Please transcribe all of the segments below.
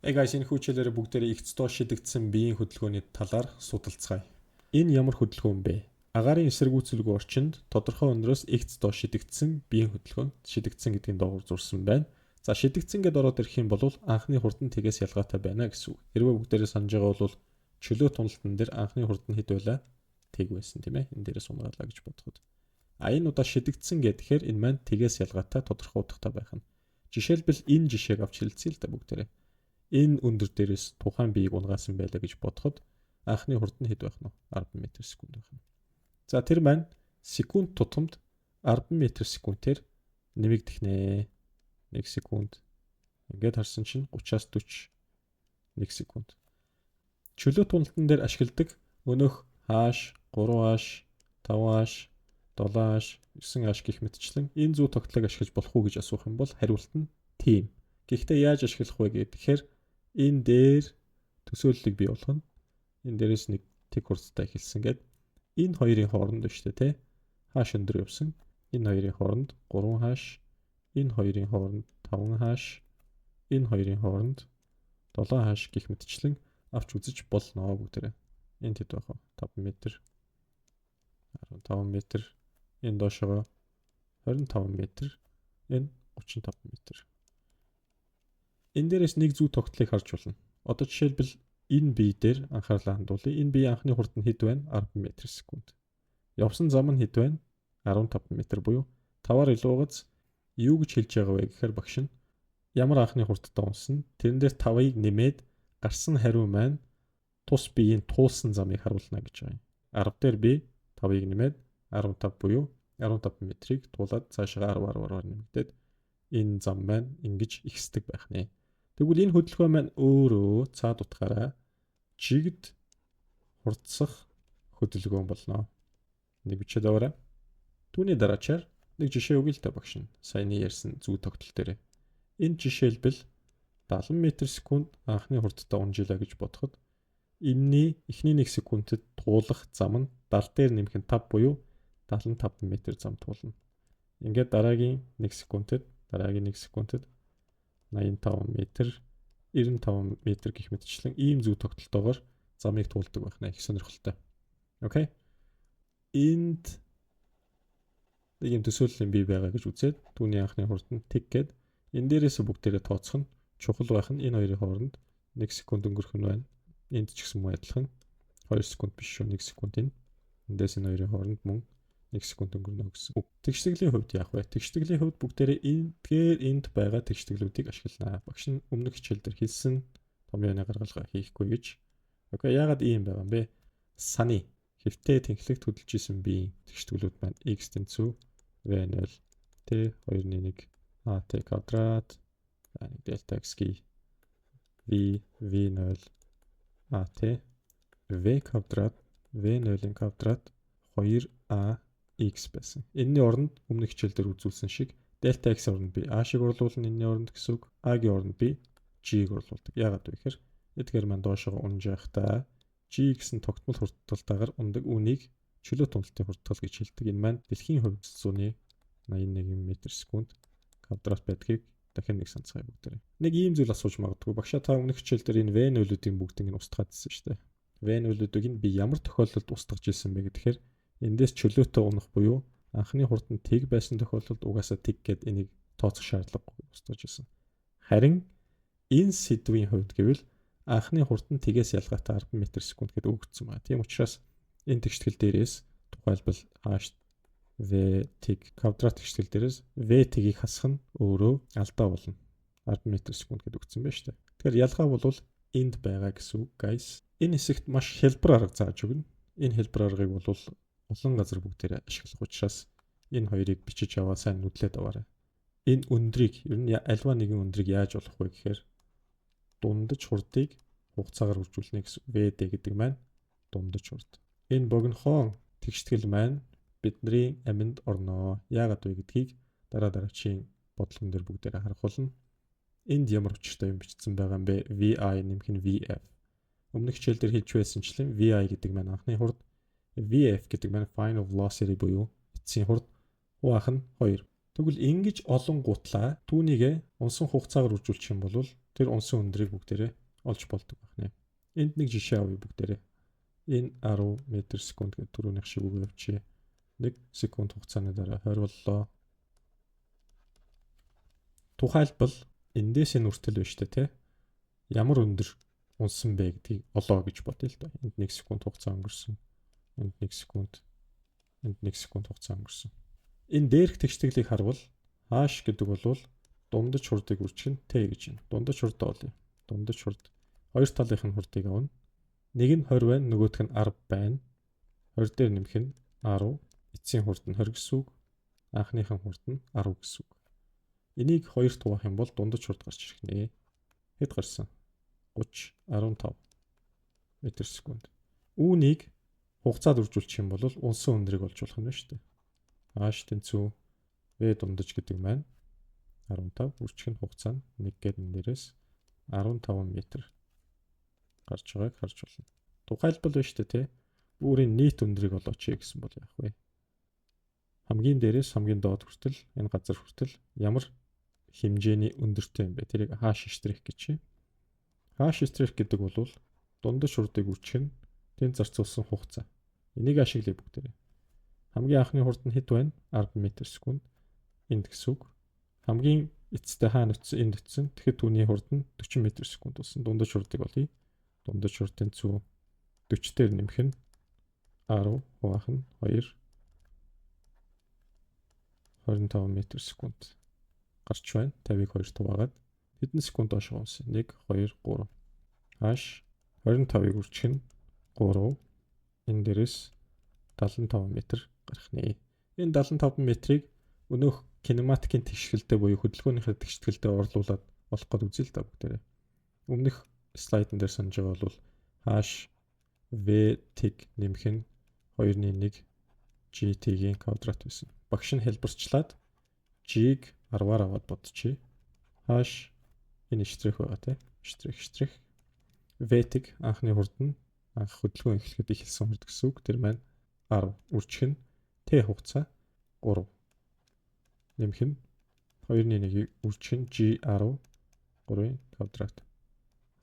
Guys, энэ хүүчээлээр бүгдээрээ X100 шидэгдсэн биеийн хөдөлгөөний талаар судалцгаая. Энэ ямар хөдөлгөөн бэ? Агаарын эсэргүүцэлгүй орчинд тодорхой өндрөөс X100 шидэгдсэн биеийн хөдөлгөөн шидэгдсэн гэдгийн доогуур зурсан байна. За шидэгдсэн гэдээ ороод ирэх юм бол анхны хурдан тэгээс ялгаатай байна гэсэн үг. Хэрвээ бүгдээрээ санаж байгаа бол чөлөө туналтан дээр анхны хурдан хэд байлаа? Тэг байсан тийм ээ. Энэ дээрээс унгаалаа гэж бодоход. Энэ удаа шидэгдсэн гэхээр энэ маань тэгээс ялгаатай тодорхой утгатай байх нь. Жишээлбэл энэ жишээг авч хэлцээ л да бүгдээрээ. Энэ өндөр дээрээс тухайн биеийг унгаасан байлаа гэж бодоход анхны хурдан хэд байх нь 10 м/сек байх нь. За тэр маань секунд тутамд 10 м/секундээр нэмэгдэх нэ. 1 секунд. Ингээд харсан чинь 30-аас 40 1 секунд. Чөлөө туналтан дээр ашигладаг өнөөх H, 3H, 5H, 7H, 9H гэх мэтчлэн энэ зүү тогтолцоог ашиглаж болох уу гэж асуух юм бол хариулт нь тийм. Гэхдээ яаж ашиглах вэ гэхээр энэ дээр төсөөллийг бий болгоно. Энэ дээрээс нэг тэг хурцтай эхэлсэн гээд энэ хоёрын хооронд байна шүү дээ, тэ. H өндөр явсан. Энэ хоёрын хооронд 3H, энэ хоёрын хооронд 5H, энэ хоёрын хооронд 7H гэх мэтчлэн авч үзэж болно бүгдээрээ. Энд хэд байх вэ? 5 м, 15 м, энэ доошоо 25 м, энэ 35 м. Энэ дээрээс нэг зүү тогтолцоог харж болно. Одоо жишээлбэл энэ бие дээр анхаарлаа хандуулъя. Энэ биеийн анхны хурдан хэд байна? 10 м/сек. Явсан зам нь хэд байна? 15 м буюу 5-аар илуугаз юу гэж хэлж байгаа вэ гэхээр багш нь ямар анхны хурдтай унсан. Тэрэн дээр 5-ыг нэмээд гарсан хариу маань тус биеийн туулсан замыг харуулна гэж байгаа юм. 10 дээр би 5-ыг нэмээд 15 буюу 15 м-ийг туулаад цаашаа 10 нэмэгдээд энэ зам маань ингэж ихсдэг байх нэ. Тэгвэл энэ хөдөлгөөн маань өөрөө цаад утгаараа жигд хурдсах хөдөлгөөн болно. Нэг бичээд аваарай. Түүний дараачаар нэг жишээ өгье л та багш нь. Саяны ярьсан зүү тогтол дээр. Энэ жишээлбэл 70 м/сек анхны хурдтай унжилаа гэж бодоход энэний эхний 1 секундэд туулах зам нь 70 дээр нэмэх нь 5 буюу 75 м зам туулна. Ингээд дараагийн 1 секундэд 85 м, 95 м гэх мэтчлэн ийм зүү тогтолтоогоор замыг туулдаг байх нэ. Их сонирхолтой. Окей. Энд нэг юм төсөөллийн бий байгаа гэж үзээд түүний анхны хурдан тэг гээд энэ дээрээс бүгдээрээ тооцох нь чухал байх нь энэ хоёрын хооронд 1 секунд өнгөрөх нь байна. Энд ч гэсэн мөн адилхан 2 секунд биш шүү 1 секунд энэ. Эндээс энэ хоёрын хооронд мөн 1 секунд өнгөрнө гэсэн. Тэгштэглийн хувьд яах вэ? Тэгштэглийн хувьд бүгдээрээ энд байгаа тэгштгэлүүдийг ашиглана. Багш нь өмнөх хичээл дээр хэлсэн томьёоны гаргалгаа хийхгүй гэж. Окей, яагаад ийм байгаа юм бэ? Саны хэвтээ тэнхлэгт хөдөлж исэн биеийн тэгштгэлүүд маань x тэнцүү v0 t2-1 at квадрат нэг дельта x v0 at v квадрат v0-ийн квадрат 2a x байсан. Энэний оронд өмнөх хичээл дээр үзүүлсэн шиг дельта x оронд би a шиг орлуулна энэний оронд гэсэн үг. A-гийн оронд би g-г орлуулдаг. Яагаад вэ гэхээр эдгээр маань доошоо унжаахтаа g гэсэн тогтмол хурдталтаагаар ундаг үнийг чөлөө туналтын хурдтал гэж хэлдэг. Энэ маань дэлхийн хувьд зууны 81 м/сек квадрат байдгийг дахин нэг санацгаая бүгдээрээ. Нэг ийм зүйл асууж магадгүй. Багшаа та өмнөх хичээл дээр энэ v0-үүдийн бүгдийг нь устгаадсэн шүү дээ. V0-үүдийг нь би ямар тохиолдолд устгаж ирсэн бэ гэхээр эндээс чөлөөтэй унах буюу анхны хурдан тэг байсан тохиолдолд угаасаа тэг гэд энийг тооцох шаардлагагүй устгаж ирсэн. Харин энэ сэдвийн хувьд гэвэл анхны хурдан тэгээс ялгаатай 10 м/сек гэдээ өгөгдсөн байна. Тийм учраас энэ тэгштгэл дээрээс тухайлбал h v тэг квадрат тэгштгэл дээрээс v тэгийг хасах нь өөрөө алдаа болно. 10 м/сек гэдээ өгсөн байна шүү дээ. Тэгэхээр ялгаа бол энд байгаа гэсэн үг guys. Энэ хэсэгт маш хэлбэр арга зааж өгнө. Энэ хэлбэр аргыг бол олон газар бүгдээр ашиглах учраас энэ хоёрыг бичиж аваа сайн нүдлээд аваарай. Энэ өндрийг ер нь альва нэгэн өндрийг яаж олох вэ гэхээр дундаж хурдыг хугацаагаар хуржуулна гэсэн VD гэдэг маань дундаж хурд. Энэ богинохон тэгштгэл маань бидний аминд орноо. Яагаад вэ гэдгийг дараачийн бодлогон дээр бүгдээр харах болно. Энд ямар учиртай юм бичсэн байгаа юм бэ? VI нэмэх нь VF. Өмнөх хичээл дээр хэлж байсанчлан VI гэдэг маань анхны хурд, VF гэдэг маань final velocity буюу эцсийн хурд, хуваах нь 2. Тэгвэл ингэж олон гутлаа түүнийгээ унсан хугацаагаар үржүүлчих юм бол тэр унсан өндрийг бүгдээрээ олж болдог байна. Энд нэг жишээ авъя бүгдээрээ. Энэ 10 м/сек гэдэг түрүүнийх шиг үг явуулчих. 1 секунд хугацааны дараа 20 боллоо. Тухайлбал эндээс энэ үртэл байна шүү дээ, тий. Ямар өндөр унсан бэ гэдгийг олоо гэж бодъё л доо. Энд 1 секунд хугацаа өнгөрсөн. Энд 1 секунд. Энд 1 секунд хугацаа өнгөрсөн. Энэ дээрх тэгштгэлийг харвал хааш гэдэг бол дундаж хурдыг үржих нь Т гэж байна. Дундаж хурдаа олъё. Дундаж хурд. Хоёр талынх нь хурдыг авна. Нэг нь 20 байна, нөгөөх нь 10 байна. 20 дээр нэмэх нь 10. Эцсийн хурд нь 20 гэсэн үг. Анхныхын хурд нь 10 гэсэн үг. Энийг хоёрт хуваах юм бол дундаж хурд гарч ирэх нэ. Хэд гарсан? 30, 15 м/сек. Үүнийг хугацаад үржүүлчих юм бол унсан өндрийг олж болох юм байна шүү дээ. H тэнцүү V дундаж гэдэг маань 15 үржих нь хугацаа нь 1 гэдэг энэ дээрээс 15 м гарч байгааг харж болно. Тухайлбал байна шүү дээ, тий. Үүрийн нийт өндрийг олооч гэсэн бол яах вэ? Хамгийн дээрээс хамгийн доод хүртэл энэ газар хүртэл ямар хэмжээний өндөртэй юм бэ? Тэрийг H' гэж чинь. H' гэдэг бол дундаж хурдыг үржих нь тэнд зарцуулсан хугацаа. Энийг ашиглая бүгдээрээ. Хамгийн анхны хурд нь хэд байна? 10 м/сек. Энд гэсэн үг. Хамгийн эцэстээ хаана утсан? Энд утсан. Тэгэхээр түүний хурд нь 40 м/сек болсон. Дундаж хурдыг олъё. Дундаж хурдын цүү 40 дээр нэмэх нь 10 хуваах нь 2 25 м/сек гарч байна. 50-ыг 2-т хуваагаад хэдэн секунд доош унсан? 1 2 3. H 25-ыг үржих нь 3. Энэ дээрээс 75 м гарах нэ. Энэ 75 м-ийг өнөөх кинематикийн тэгшгэлтэй буюу хөдөлгөөнийхөө тэгшгэлтэй орлуулад олох гээд үзье л да бүгдээрээ. Өмнөх слайдн дээр санаж байгаа бол H V тэг нэмэх нь 2-1 GT-ийн квадрат байсан. Багш нь хэлбэрчлээд G-г 10-аар аваад бодчихъя. H энэ штрих байгаа тий. Штрих. V тэг анхны хурд нь анх хөдөлгөөн эхлэхэд ихэлсэн хурд гэсэн үг. Тэр маань 10 үржих нь Т хугацаа 3. Нэмэх нь 2-1-ийг үржих нь G10 3-ын квадрат.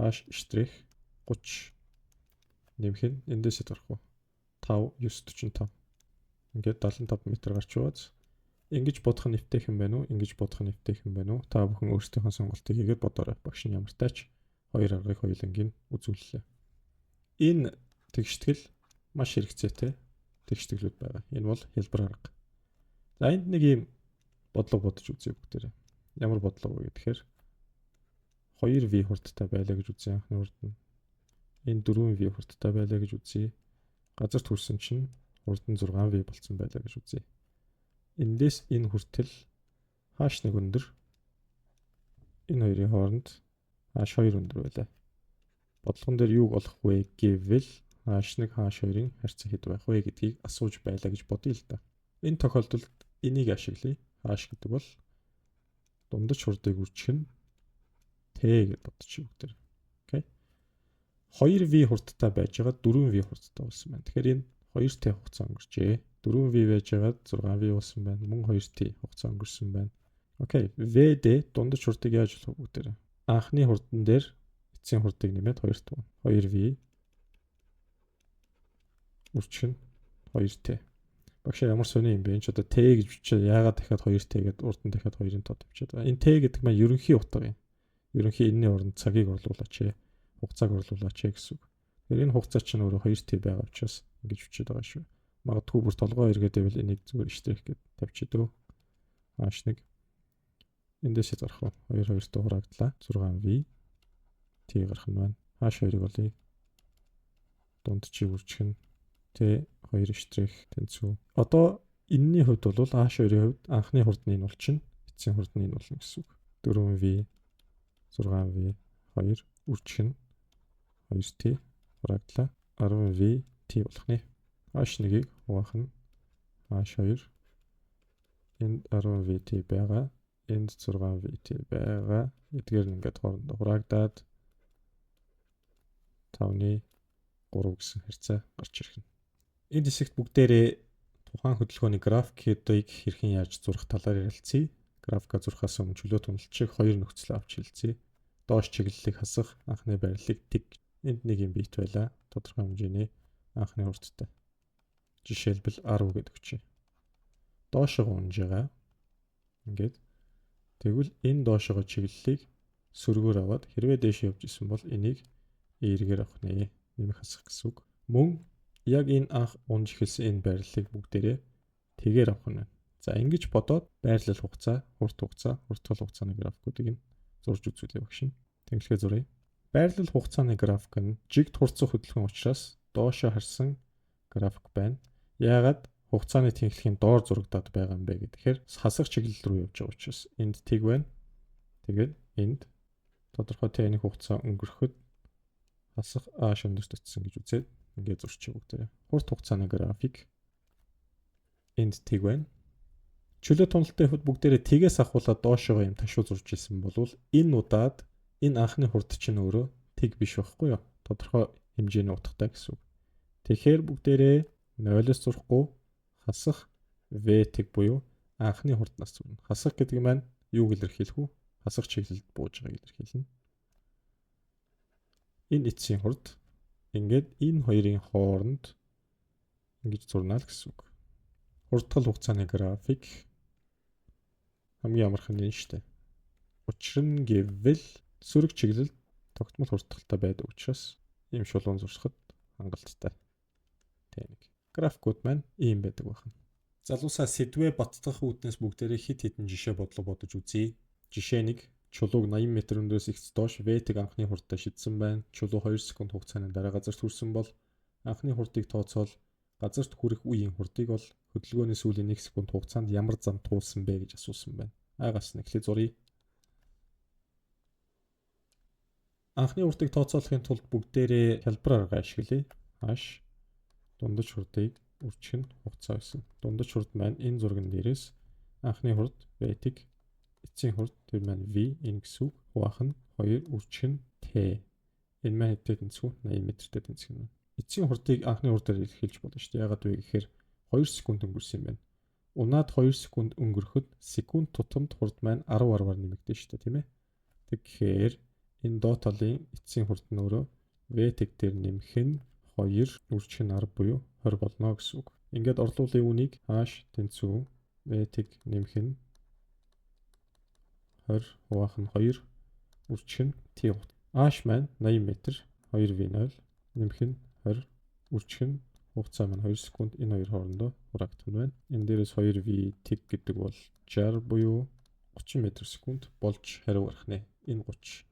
H' 30 нэмэх нь эндээс гарах уу? 5 9 45. Ингээд 75 м гарч байгааз. Ингэж бодох нь эвтэйхэн байна уу? Ингэж бодох нь эвтэйхэн байна уу? Та бүхэн өөрсдийнхөө сонголтыг хийгээд бодоорой. Багш нь ямар тач хоёр аргыг хоёулангийн үзүүллээ. Энэ тэгштгэл маш хэрэгцээтэй тэгштэглүүд байгаа. Энэ бол хэлбэр арга. За энд нэг юм бодлого бодож үзье бүгдээрээ. Ямар бодлого вэ гэхээр 2V хурдтай байлаа гэж үзье анхны хурд нь. Энэ 4V хурдтай байлаа гэж үзье. Газарт хүрсэн чинь хурд нь 6V болсон байлаа гэж үзье. Эндээс энэ хүртэл H1 өндөр. Энэ хоёрын хооронд H2 өндөр байлаа. Бодлогон дээр юуг олох вэ гэвэл H1 H2-ын харьцаа хэд байх вэ гэдгийг асууж байлаа гэж бодъё л да. Энэ тохиолдолд энийг ашиглая. H гэдэг бол дундаж хурдыг үржих нь Т гэж бодчих бүгдээр. Окей. 2V хурдтай байж байгаа 4V хурдтай болсон байна. Тэгэхээр энэ 2T хугацаа өнгөрчээ. 4V байж байгаа 6V болсон байна. Мөн 2T хугацаа өнгөрсөн байна. Окей. VD дундаж хурдыг яаж олох вэ бүгдээр? Анхны хурдан дээр эцсийн хурдыг нэмээд 2 туу. 2V үржих нь 2T. Багш ямар сони юм бэ? Энд ч одоо Т гэж бичээд яагаад дахиад 2T гэдэг урд нь дахиад 2-ын тоо тавьчихад байгаа. Энэ Т гэдэг маань ерөнхий утга юм. Ерөнхий энэний оронд цагийг орлуулаач, хугацааг орлуулаач гэсэн үг. Тэгэхээр энэ хугацаа чинь өөрөө 2T байгаа учраас ингэж бичээд байгаа шүү. Магадгүй бүр толгой эргээд байвал энийг зүгээр штрих гэж тавьчихъя. H1 эндээс гарах уу? 2-2-т хураагдлаа. 6V T гарах нь байна. H2-ыг олъё. Дундчийг үржих нь T2 штрих тэнцүү. Одоо энэний хувьд бол H2-ийн хувьд анхны хурд нь энэ болчихно. Эцсийн хурд нь энэ болно гэсэн үг. 4V 6V 2 үржих нь 2T хураагдлаа. 10V T болох нэ. H1-ийг хуваах нь H2 энд 10V T байгаа. Энд 6V T байгаа. Эдгээр нь ингээд хоорондоо хураагдаад 5-ны 3 гэсэн харьцаа гарч ирэх нь. Энэ хэсэгт бүгдээрээ тухайн хөдөлгөөний графикыг хэрхэн яаж зурах талаар ярилцъя. Графика зурхаас өмнө чөлөө туналчийг хоёр нөхцөл авч хэлцээ. доош чиглэлийг хасах анхны байрлалыг тэг. Энд нэг юм бит байла. Тодорхой хэмжээний анхны хурдтай. Жишээлбэл 10 гэдэг хүчээ. Доошоо унж байгаа. Ингээд тэгвэл энэ доошоо чиглэлийг сөргөөр аваад хэрвээ дээш явж исэн бол энийг эргээр авах нэ. Нэмэх хасах гэсэн үг. Мөн яг энэ анх унж эхэлсэн энэ байрлалыг бүгдээрээ тэгээр авах нь. За ингэж бодоод байрлал хугацаа, хурд хугацаа, хурдтал хугацааны графикуудыг нь зурж үзүүлээ багш. Тэглэхээ зуръя. Байрлал хугацааны график нь жигд хурцах хөдөлгөөн учраас доошоо харсан график байна. Яагаад хугацааны тэнхлэхийн доор зурагдаад байгаа юм бэ гэхээр хасах чиглэл рүү явж байгаа учраас энд тэг байна. Тэгээд энд тодорхой тээний хугацаа өнгөрөхөд хасах өндөрт очсон гэж үзээд ингээд зурчих бүгдээ. Хурд хугацааны график энд тэг байна. Чөлөө туналтай хүүд бүгдээрээ тгээс ахуулаад доошоо юм ташуу зурж исэн бол энэ удаад энэ анхны хурд чинь өөрөө тэг биш байхгүй юу? Тодорхой хэмжээний утгатай гэсэн үг. Тэгэхээр бүгдээрээ 0-оос зурхгүй хасах v тэг буюу анхны хурднаас зурна. Хасах гэдэг маань юуг илэрхийлэх вэ? Хасах чиглэлд бууж байгааг илэрхийлнэ. Энэ эцсийн хурд ингээд энэ хоёрын хооронд ингэж зурна л гэсэн үг. Хурдтал хугацааны график хамгийн амархан нь шүү дээ. Учир нь гэвэл сөрөг чиглэл тогтмол хурдталтай байдаг учраас ийм шулуун зуршихад хангалттай. Тэ нэг. Графикууд маань ийм байдаг байна. Залуусаа сэдвээ баттгах үүднээс бүгдээрээ хит хитэн жишээ бодлого бодож үзье. Жишээ 1. Чулууг 80 м өндөөс ихс доош V-ийг анхны хурдтай шидсэн байна. Чулуу 2 секунд хугацааны дараа газарт хүрсэн бол анхны хурдыг тооцоол газарт хүрэх үеийн хурдыг бол хөдөлгөөний сүүлийн 1 секунд хугацаанд ямар зам туулсан бэ гэж асуусан байна. Агаас нэхлээ зуръя. Анхны хурдыг тооцоолохын тулд бүгдээрээ хялбар арга ашиглая. Хаш дундаж хурдыг үржих нь хугацаа байсан. Дундаж хурд маань энэ зурган дээрээс анхны хурд V-ийг эцсийн хурд тэр маань V энэ гэсэн үг. Хуваах нь 2 үржих нь T. Энэ маань хэдтэй тэнцвүү 80 м-тэй тэнцвэн. Эцсийн хурдыг анхны хурдаар илэрхийлж болно шүү дээ. Яагаад вэ гэхээр 2 секунд өнгөрсөн юм байна. Унаад 2 секунд өнгөрөхөд секунд тутамд хурд маань 10 10-аар нэмэгдэн шүү дээ, тийм ээ. Тэгэхээр энэ доод талын эцсийн хурд нь өөрөө V-ийг дээр нэмэх нь 2 үржих нь 10 буюу 20 болно гэсэн үг. Ингээд орлуулын үнийг хааш тэнцвүү V-ийг нэмэх нь 20 хуваах нь 2 үржих нь T хугацаа. Ааш маань 80 м 2v0 нэмэх нь 20 үржих нь хугацаа маань 2 секунд энэ хоёр хоорондоо хураагдах нь байна. Энэ дээрээс 2v тэг гэдэг бол 60 буюу 30 м/сек болж хариу гарах нэ. Энэ 30.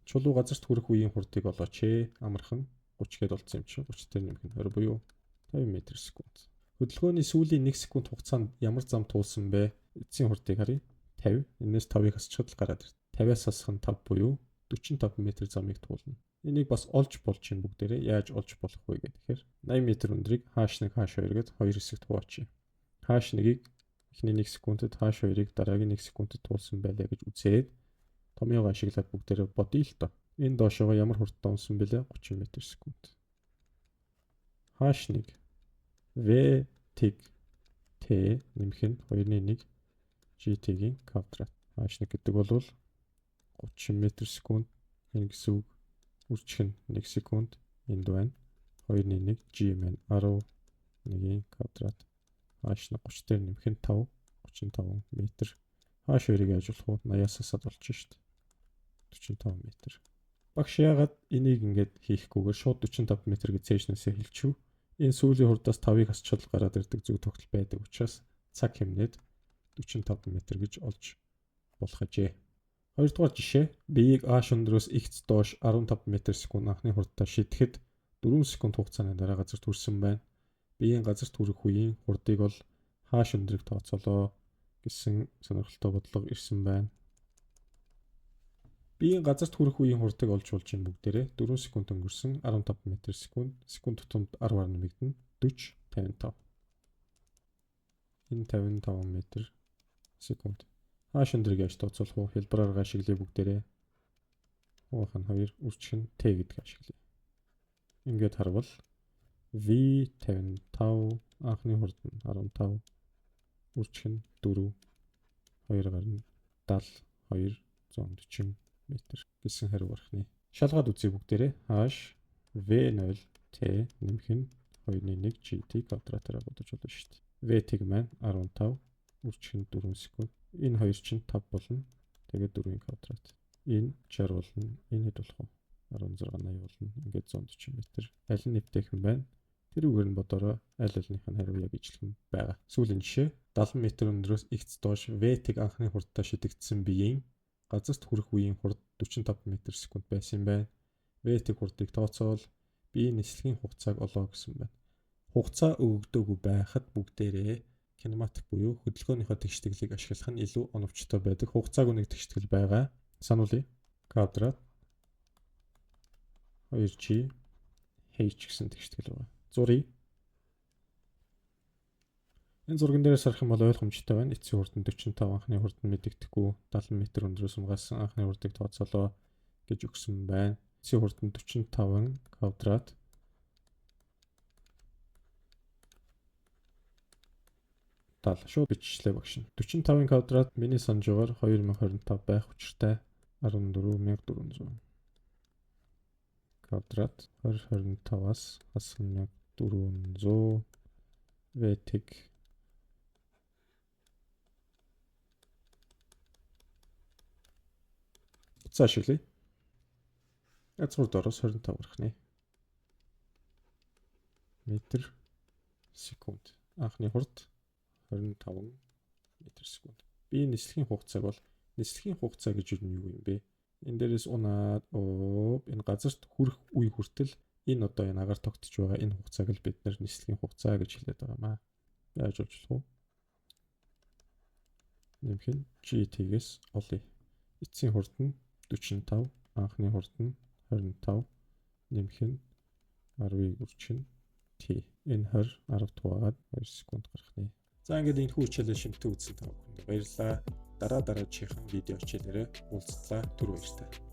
Чулуу газарт хүрэх үеийн хурдыг олооч ээ. Амархан 30 гээд болцсон юм чи. 30 дээр нэмэх нь 20 буюу 50 м/сек. Хөдөлгөөний сүүлийн 1 секунд хугацаанд ямар зам туулсан бэ? Эцсийн хурдыг харъя. 50. Энээс 5-ыг хасчихад л гараад ирсэн. 50-аас хасах нь 5 буюу 45 м замыг туулна. Энийг бас олж болж чинь бүгдээрээ яаж олж болох вэ гэхээр 80 м өндрийг хааш 1 хааш 2 гээд хоёр хэсэгт хуваачи. Хааш 1-ийг эхний 1 секундэд хааш 2-ыг дараагийн 1 секундэд туулсан байлаа гэж үзээд томьёогоо ашиглаад бүгдээрээ бодъё л доо. Энэ доошоо ямар хурдтай унсан бэлээ? 30 м/сек. Хааш 1 V тэг T нэмэх нь 2-1 GT-ийн квадрат. Хааш 1 гэдэг бол 30 м/сек. Энэ гэсэн үг үржих нь 1 секунд энд байна. 2-1 G маань 11-ийн квадрат. Хааш 30 дээр нэмэх нь 5 35 м. Хааш 2-ыг яаж болох вэ? 80-аас хасаад болж шít. 45 м. Багш яагаад энийг ингээд хийхгүйгээр шууд 45 м гэж цээжнээсээ хэлчихв. Энэ сүүлийн хурдаас 5-ыг хасчаад гараад ирдэг зөв тогтол байдаг учраас цаг хэмнээд 45 м гэж олж болох ажээ. Хоёрдугаар жишээ. B-ийг A шөндрөөс X доош 15 м/сек анхны хурдтай шидэхэд 4 секунд хугацааны дараа газарт хүрсэн байна. B-ийн газарт хүрэх үеийн хурдыг бол H шөндрийг тооцоолоо гэсэн сонирхолтой бодлого ирсэн байна. B-ийн газарт хүрэх үеийн хурдыг олж болж юм бүгдээрээ 4 секунд өнгөрсөн 15 м/сек. Секунд тутамд 10-аар нэмэгдэнэ 40 55. Энэ 55 м/сек. H шөндрийг яаж тооцоолох вэ? Хэлбэр арга ашиглая бүгдээрээ. Хуваах нь 2 үржих нь T гэдэг ашиглая. Ингээд харвал V55 анхны хурд нь 15 үржих нь 4 2 гарна 70 2 140 м гэсэн хариу гарахны. Шалгаад үзье бүгдээрээ. H V0 T нэмэх нь 2.1 GT квадратаар бодож болно шүү дээ. V-ийг маань 15 үржих нь 4 секунд. Энэ хоёр чинь 5 болно. Тэгээд 4-ийн квадрат. Энэ 60 болно. Энэ хэд болох вэ? 1680 болно. Ингээд 140 м. Аль нь нэвтээх юм байна? Тэрүүгээр нь бодороо аль алиных нь хариу яг ижилхэн байгаа. Сүүлийн жишээ 70 м өндрөөс x доош V-ийг анхны хурдтай шидэгдсэн биеийн газарт хүрэх үеийн хурд 45 м/сек байсан юм байна. V-ийг хурдыг тооцоол биеийн нислэгийн хугацааг олоо гэсэн байна. Хугацаа өгөгдөөгүй байхад бүгдээрээ кинематик буюу хөдөлгөөнийхөө тэгштэглийг ашиглах нь илүү оновчтой байдаг. Хугацааг үнэг тэгштгэл байгаа. Сануулъя. Квадрат 2g h гэсэн тэгштгэл байгаа. Зуръя. Энэ зурган дээрээс харах юм бол ойлгомжтой байна. Эцсийн хурд нь 45, анхны хурд нь мэдэгдэхгүй 70 м өндрөөс угаасан анхны хурдыг тооцоолоо гэж өгсөн байна. Эцсийн хурд нь 45 квадрат 70 шууд бичлээ багш. 45 квадрат миний санаж байгаагаар 2025 байх учиртай 14400 квадрат 2025-аас хасах 1400 V-ийг за ашиглая. Язгуур доороос 25 гарахны метр секунд. Анхны хурд 25 м/сек. Би нислэгийн хугацааг бол нислэгийн хугацаа гэж юу юм бэ? Энэ дээрээс унаад энэ газарт хүрэх үе хүртэл энэ одоо энэ агаар тогтож байгаа энэ хугацааг л бид нэр нислэгийн хугацаа гэж хэлээд байгаа маа. Яаж болж болох вэ? Нэмэх нь GT-гээс олъё. Эцсийн хурд нь 45, анхны хурд нь 25, нэмэх нь 10-ийг үржих нь T. Энэ 20 10 тугаагаад 2 секунд гарахны. За ингээд энэ хүү хичээлээ шимтэн үзсэн та бүхэнд баярлалаа. Дараа дараагийн видео хичээлээрээ уулзлаа. Түр баярлалаа.